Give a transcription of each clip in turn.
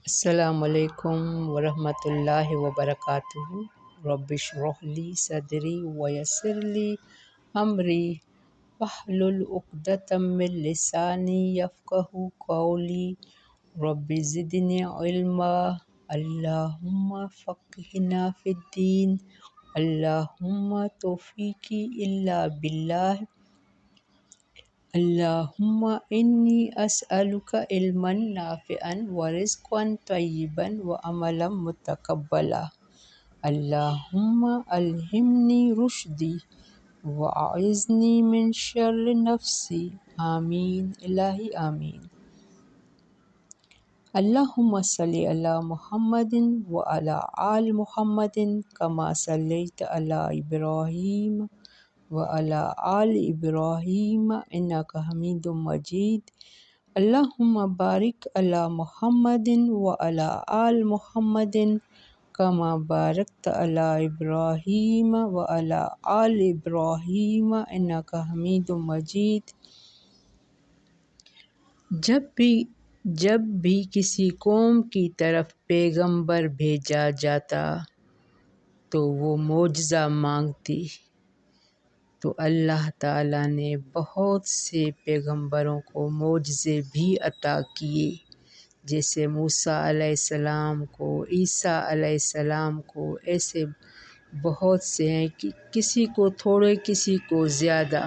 السلام علیکم ورحمۃ اللہ وبرکاتہ۔ رب اشرح لی صدری ویسر لی امری واحلل عقدۃ من لسانی یفقہوا قولی۔ رب زدنی علما، اللہم فقہنا فی الدین، اللہم توفیقی الا باللہ، اللہم انی اسألک علما نافعا ورزقا طیبا وعملا متقبلا۔ اللہم الہمنی رشدی واعذنی من شر نفسی۔ آمین الہی آمین۔ اللہم صلی علی محمد وعلی آل محمد کما صلیت علی ابراہیم وعلی آل ابراہیم انک حمید مجید۔ اللہم بارک علی محمد وعلی آل محمد کما بارکت علی ابراہیم وعلی آل ابراہیم انک حمید مجید۔ جب بھی کسی قوم کی طرف پیغمبر بھیجا جاتا تو وہ معجزہ مانگتی، تو اللہ تعالیٰ نے بہت سے پیغمبروں کو معجزے بھی عطا کیے، جیسے موسیٰ علیہ السلام کو، عیسیٰ علیہ السلام کو۔ ایسے بہت سے ہیں کہ کسی کو تھوڑے کسی کو زیادہ،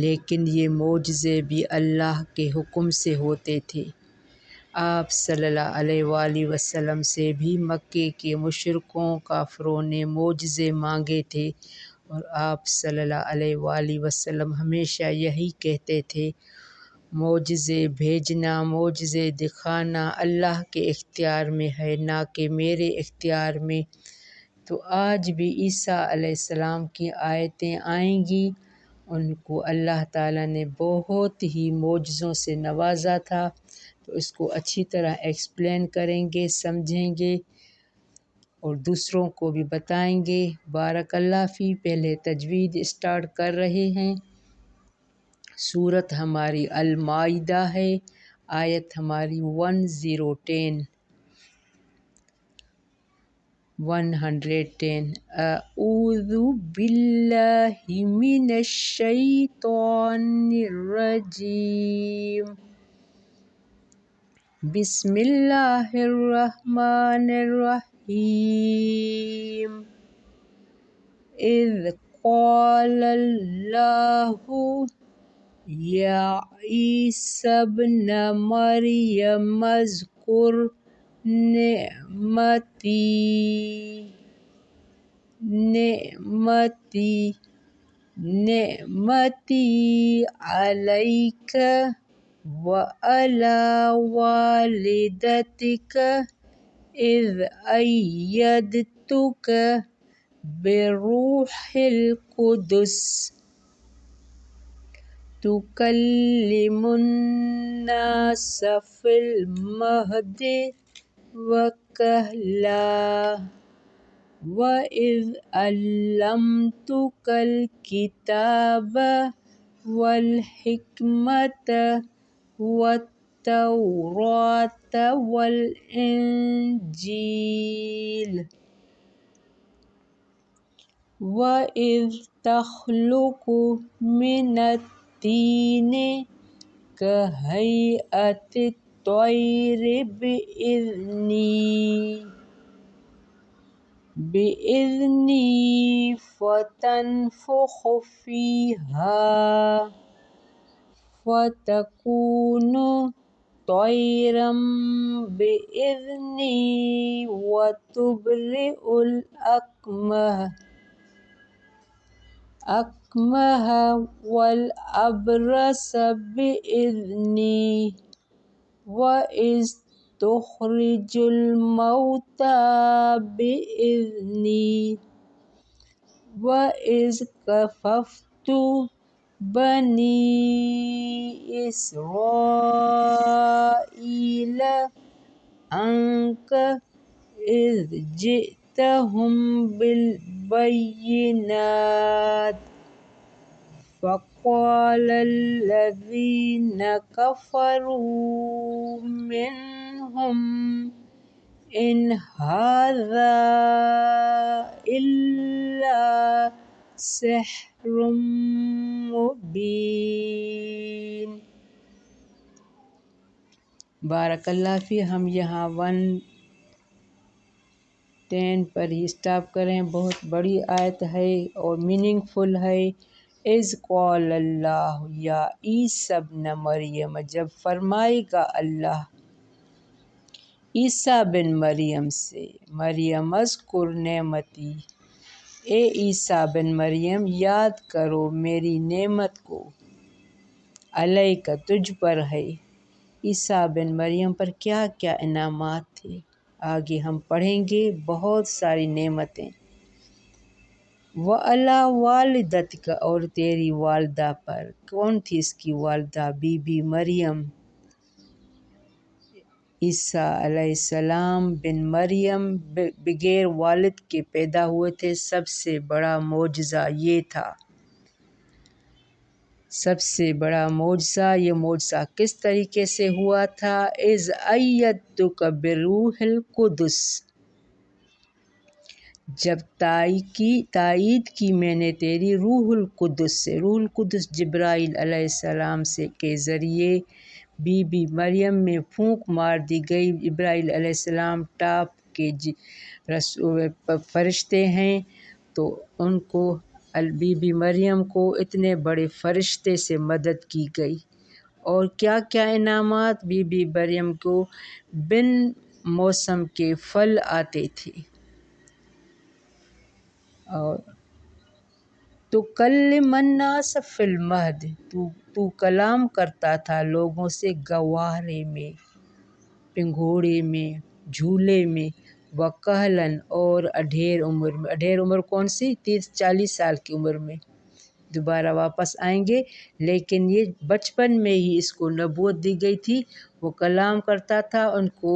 لیکن یہ معجزے بھی اللہ کے حکم سے ہوتے تھے۔ آپ صلی اللہ علیہ وآلہ وسلم سے بھی مکے کے مشرکوں کافروں نے معجزے مانگے تھے، اور آپ صلی اللہ علیہ وآلہ وسلم ہمیشہ یہی کہتے تھے، معجزے بھیجنا، معجزے دکھانا اللہ کے اختیار میں ہے، نہ کہ میرے اختیار میں۔ تو آج بھی عیسیٰ علیہ السلام کی آیتیں آئیں گی، ان کو اللہ تعالیٰ نے بہت ہی معجزوں سے نوازا تھا، تو اس کو اچھی طرح ایکسپلین کریں گے، سمجھیں گے اور دوسروں کو بھی بتائیں گے۔ بارک اللہ فی۔ پہلے تجوید اسٹارٹ کر رہے ہیں۔ سورت ہماری المائدہ ہے، آیت ہماری 110۔ اعوذ باللہ من الشیطان الرجیم، بسم اللہ الرحمن الرحیم۔ اذ قال اللہ یا عیسی ابن مریم اذکر نعمتی علیک وعلی والدتک اذ ایدتک بروح القدس تکلم الناس فی المہد وکہلا وَإِذْ عَلَّمْتُكَ الْكِتَابَ وَالْحِكْمَةَ وَالتَّوْرَاةَ وَالْإِنْجِيلَ وَإِذْ تَخْلُقُ مِنَ الطِّينِ كَهَيْئَةِ الطَّيْرِ بِإِذْنِي فَتَنفُخُ فِيهَا فَتَكُونُ طَيْرًا بِإِذْنِي وَتُبْرِئُ الْأَكْمَهَ وَالْأَبْرَصَ بِإِذْنِي وَإِذْ تُخْرِجُ الْمَوْتَىٰ بِإِذْنِي وَإِذْ كَفَفْتُ بَنِي إِسْرَائِيلَ عَنكَ إِذْ جِئْتَهُم بِالْبَيِّنَاتِ فَقَالَ الَّذِينَ كَفَرُوا مِنْهُمْ ان ھذا الا سحر مبین۔ بارک اللہ فی۔ ہم یہاں 110 پر ہی اسٹاپ کریں۔ بہت بڑی آیت ہے اور میننگ فل ہے۔ اذ قال اللہ یا عیسی ابن مریم، جب فرمائے گا اللہ عیسیٰ بن مریم سے، مریم اذکر نعمتی، اے عیسیٰ بن مریم یاد کرو میری نعمت کو، علیک تجھ پر ہے۔ عیسیٰ بن مریم پر کیا کیا انعامات تھے آگے ہم پڑھیں گے، بہت ساری نعمتیں۔ وَعَلَىٰ وَالِدَتِكَ، اور تیری والدہ پر۔ کون تھی اس کی والدہ؟ بی بی مریم۔ عیسیٰ علیہ السلام بن مریم بغیر والد کے پیدا ہوئے تھے۔ سب سے بڑا معجزہ یہ تھا، سب سے بڑا معجزہ۔ یہ معجزہ کس طریقے سے ہوا تھا؟ اذ ایدتک بروح القدس، جب تائید کی میں نے تیری روح القدس سے۔ روح القدس جبرائیل علیہ السلام کے ذریعے بی بی مریم میں پھونک مار دی گئی۔ جبرائیل علیہ السلام ٹاپ کے فرشتے ہیں، تو ان کو بی بی مریم کو اتنے بڑے فرشتے سے مدد کی گئی۔ اور کیا کیا انعامات؟ بی بی مریم کو بن موسم کے پھل آتے تھے، اور تُکَلِّمُ النَّاسَ فِی الْمَہْدِ، تو کلام کرتا تھا لوگوں سے گہوارے میں، پنگھوڑے میں، جھولے میں، وَکَہْلًا، اور اڈھیر عمر میں۔ اڈھیر عمر کون سی؟ 30-40 سال کی عمر میں۔ دوبارہ واپس آئیں گے، لیکن یہ بچپن میں ہی اس کو نبوت دی گئی تھی۔ وہ کلام کرتا تھا، ان کو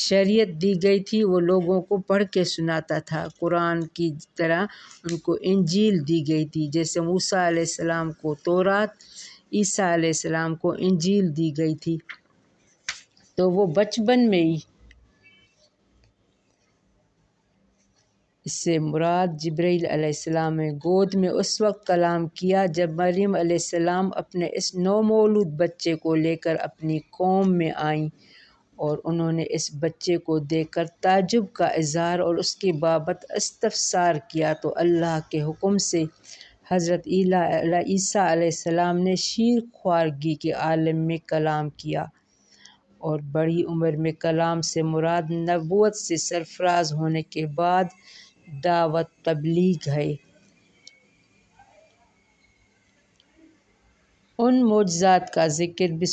شریعت دی گئی تھی، وہ لوگوں کو پڑھ کے سناتا تھا قرآن کی طرح۔ ان کو انجیل دی گئی تھی، جیسے موسیٰ علیہ السلام کو تورات، عیسیٰ علیہ السلام کو انجیل دی گئی تھی۔ تو وہ بچپن میں ہی، اس سے مراد جبرائیل علیہ السلام نے گود میں اس وقت کلام کیا جب مریم علیہ السلام اپنے اس نومولود بچے کو لے کر اپنی قوم میں آئیں، اور انہوں نے اس بچے کو دیکھ کر تعجب کا اظہار اور اس کے بابت استفسار کیا، تو اللہ کے حکم سے حضرت عیسیٰ علیہ السلام نے شیر خوارگی کے عالم میں کلام کیا۔ اور بڑی عمر میں کلام سے مراد نبوت سے سرفراز ہونے کے بعد دعوت تبلیغ ہے۔ ان معجزات کا ذکر بھی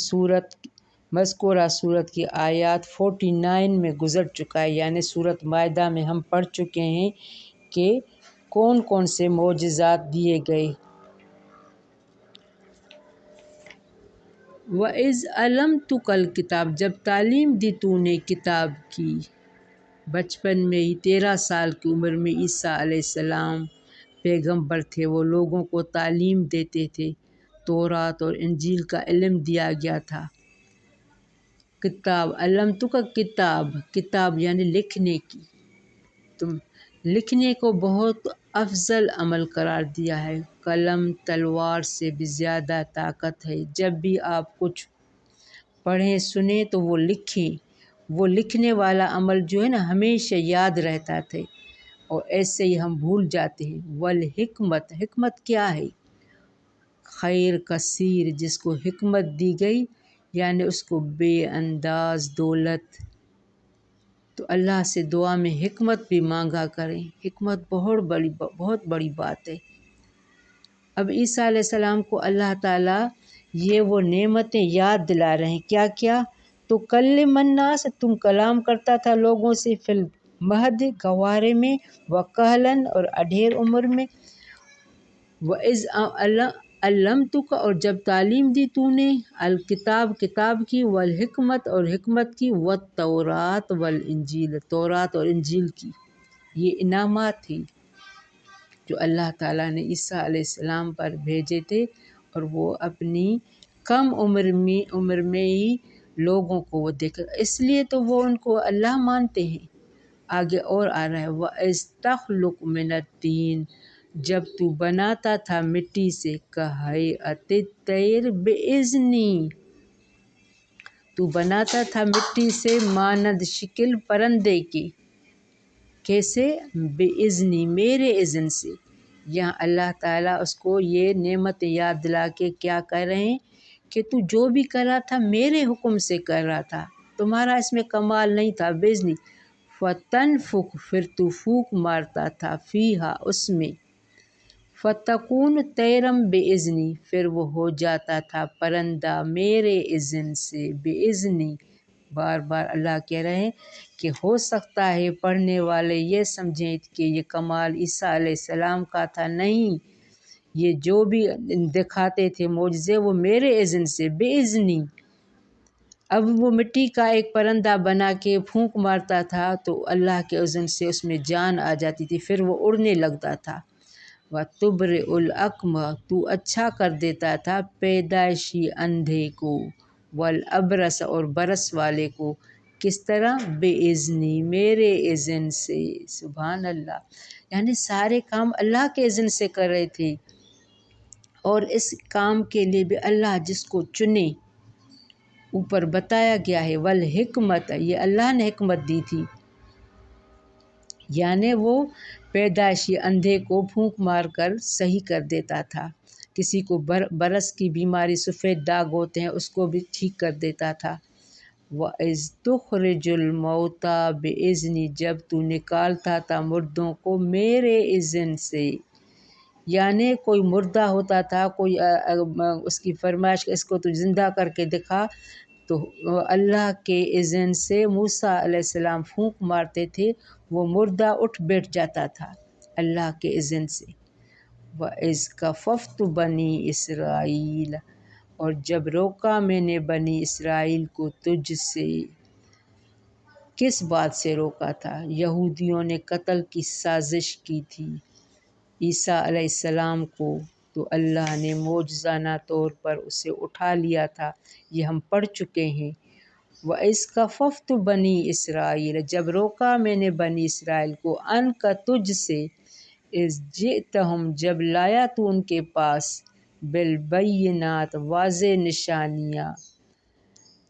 مذکورہ سورت کی آیات 49 میں گزر چکا ہے، یعنی سورت مائدہ میں ہم پڑھ چکے ہیں کہ کون کون سے معجزات دیے گئے۔ وَإِذْ عَلَّمْتُكَ الْكِتَابَ، جب تعلیم دی تو نے کتاب کی۔ بچپن میں ہی 13 سال کی عمر میں عیسیٰ علیہ السلام پیغمبر تھے، وہ لوگوں کو تعلیم دیتے تھے، تورات اور انجیل کا علم دیا گیا تھا۔ کتاب، علمتک کتاب، کتاب یعنی لکھنے کی، تم لکھنے کو بہت افضل عمل قرار دیا ہے۔ قلم تلوار سے بھی زیادہ طاقت ہے۔ جب بھی آپ کچھ پڑھیں سنیں تو وہ لکھیں، وہ لکھنے والا عمل جو ہے نا ہمیشہ یاد رہتا تھا، اور ایسے ہی ہم بھول جاتے ہیں۔ والحکمت، حکمت کیا ہے؟ خیر کثیر، جس کو حکمت دی گئی یعنی اس کو بے انداز دولت۔ تو اللہ سے دعا میں حکمت بھی مانگا کریں، حکمت بہت بڑی بات ہے۔ اب عیسیٰ علیہ السلام کو اللہ تعالیٰ یہ وہ نعمتیں یاد دلا رہے ہیں، کیا کیا؟ تو کلم الناس، تم کلام کرتا تھا لوگوں سے، فی المہد، گہوارے میں، وکہلن، اور اڈھیر عمر میں، وَإِذْ عَلَّمْتُكَ، اور جب تعلیم دی تو نے، الکتاب، کتاب کی، والحکمت، اور حکمت کی، والتورات والانجیل، تورات اور انجیل کی۔ یہ انعامات تھی جو اللہ تعالیٰ نے عیسیٰ علیہ السلام پر بھیجے تھے، اور وہ اپنی کم عمر میں ہی لوگوں کو وہ اس لیے تو وہ ان کو اللہ مانتے ہیں، آگے اور آ رہا ہے وَإِذْ تَخْلُقُ مِنَ الطِّينِ، جب تو بناتا تھا مٹی سے کَہَیْئَتِ الطَّیْرِ بِإِذْنِی، تو بناتا تھا مٹی سے مانند شکل پرندے کی، کیسے؟ بِإِذْنِی، میرے اذن سے۔ یہاں اللہ تعالیٰ اس کو یہ نعمت یاد دلا کے کیا کر رہے ہیں کہ تو جو بھی کر رہا تھا میرے حکم سے کر رہا تھا، تمہارا اس میں کمال نہیں تھا۔ بِإِذْنِی فَتَنْفُخُ، پھر تو پھونک مارتا تھا، فیہا، اس میں، فَتَکُونُ طَیْرًا بِإِذْنِی، پھر وہ ہو جاتا تھا پرندہ میرے اذن سے۔ بِإِذْنِی، بار بار اللہ کہہ رہے ہیں کہ ہو سکتا ہے پڑھنے والے یہ سمجھیں کہ یہ کمال عیسیٰ علیہ السلام کا تھا، نہیں، یہ جو بھی دکھاتے تھے معجزے وہ میرے اذن سے، بِإِذْنِی۔ اب وہ مٹی کا ایک پرندہ بنا کے پھونک مارتا تھا تو اللہ کے اذن سے اس میں جان آ جاتی تھی، پھر وہ اڑنے لگتا تھا۔ وَتُبْرِئُ الْأَکْمَحَ، تو اچھا کر دیتا تھا پیدائشی اندھے کو، وَالْأَبْرَصَ، اور برس والے کو، کس طرح؟ بِإِذْنِی، میرے اذن سے۔ سبحان اللہ، یعنی سارے کام اللہ کے اذن سے کر رہے تھے، اور اس کام کے لیے بھی اللہ جس کو چنے، اوپر بتایا گیا ہے والحکمت، یہ اللہ نے حکمت دی تھی، یعنی وہ پیدائشی اندھے کو پھونک مار کر صحیح کر دیتا تھا، کسی کو برس کی بیماری، سفید داغ ہوتے ہیں، اس کو بھی ٹھیک کر دیتا تھا۔ وَإِذْ تُخْرِجُ الْمَوْتَىٰ بِإِذْنِی، جب تو نکالتا تھا مردوں کو میرے اذن سے، یعنی کوئی مردہ ہوتا تھا، کوئی اس کی فرمائش اس کو تو زندہ کر کے دکھا، تو اللہ کے اذن سے موسیٰ علیہ السلام پھونک مارتے تھے، وہ مردہ اٹھ بیٹھ جاتا تھا اللہ کے اذن سے۔ وَإِذْ کَفَفْتُ بَنِی إِسْرَائِیلَ، اور جب روکا میں نے بنی اسرائیل کو تجھ سے، کس بات سے روکا تھا؟ یہودیوں نے قتل کی سازش کی تھی عیسیٰ علیہ السلام کو، تو اللہ نے معجزانہ طور پر اسے اٹھا لیا تھا، یہ ہم پڑھ چکے ہیں۔ وَإِذْ کَفَفْتُ بَنِی إِسْرَائِیلَ، جب روکا میں نے بنی اسرائیل کو، عنک، تجھ سے، اِذْ جِئْتَہُم، جب لایا تو ان کے پاس، بالبینات، واضح نشانیاں،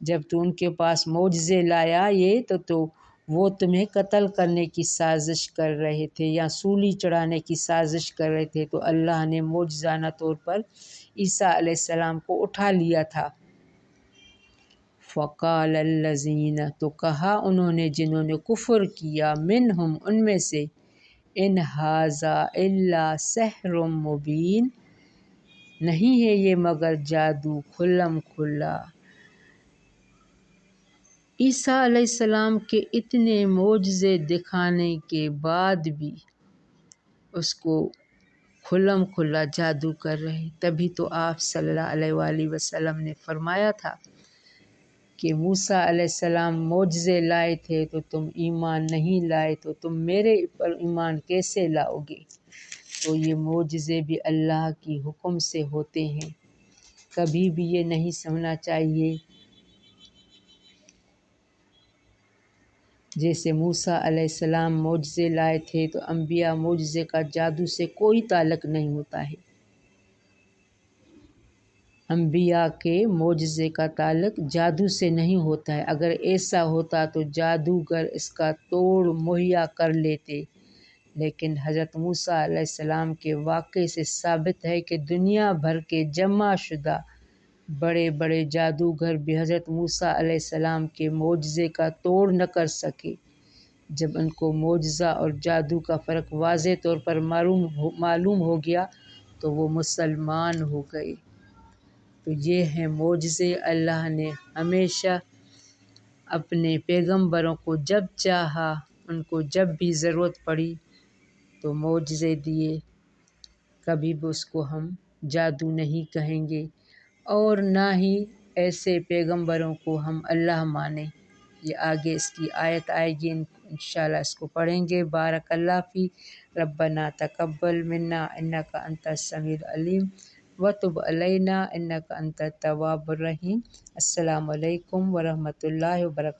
جب تو ان کے پاس معجزے لایا یہ تو وہ تمہیں قتل کرنے کی سازش کر رہے تھے یا سولی چڑھانے کی سازش کر رہے تھے، تو اللہ نے معجزانہ طور پر عیسیٰ علیہ السلام کو اٹھا لیا تھا۔ فَقَالَ الَّذِینَ، تو کہا انہوں نے جنہوں نے کفر کیا، منہم، ان میں سے، ان ھذا الا سحر مبین، نہیں ہے یہ مگر جادو کھلم کھلا۔ عیسیٰ علیہ السلام کے اتنے معجزے دکھانے کے بعد بھی اس کو کھلم کھلا جادو کر رہے، تبھی تو آپ صلی اللہ علیہ وآلہ وسلم نے فرمایا تھا کہ موسیٰ علیہ السلام معجزے لائے تھے تو تم ایمان نہیں لائے، تو تم میرے پر ایمان کیسے لاؤ گے؟ تو یہ معجزے بھی اللہ کی حکم سے ہوتے ہیں، کبھی بھی یہ نہیں سمجھنا چاہیے جیسے موسیٰ علیہ السلام معجزے لائے تھے تو انبیاء معجزے کا جادو سے کوئی تعلق نہیں ہوتا ہے، انبیاء کے معجزے کا تعلق جادو سے نہیں ہوتا ہے، اگر ایسا ہوتا تو جادوگر اس کا توڑ مہیا کر لیتے، لیکن حضرت موسیٰ علیہ السلام کے واقعے سے ثابت ہے کہ دنیا بھر کے جمع شدہ بڑے بڑے جادوگر بھی حضرت موسیٰ علیہ السلام کے معجزے کا توڑ نہ کر سکے۔ جب ان کو معجزہ اور جادو کا فرق واضح طور پر معلوم ہو گیا تو وہ مسلمان ہو گئے۔ تو یہ ہیں معجزے، اللہ نے ہمیشہ اپنے پیغمبروں کو جب چاہا، ان کو جب بھی ضرورت پڑی تو معجزے دیے، کبھی بھی اس کو ہم جادو نہیں کہیں گے، اور نہ ہی ایسے پیغمبروں کو ہم اللہ مانیں۔ یہ آگے اس کی آیت آئے گی، انشاءاللہ اس کو پڑھیں گے۔ بارک اللہ فی، ربنا تقبل منا انک انت السمیع العلیم وتب علینا انک انت التواب الرحیم۔ السلام علیکم ورحمۃ اللہ وبرکاتہ۔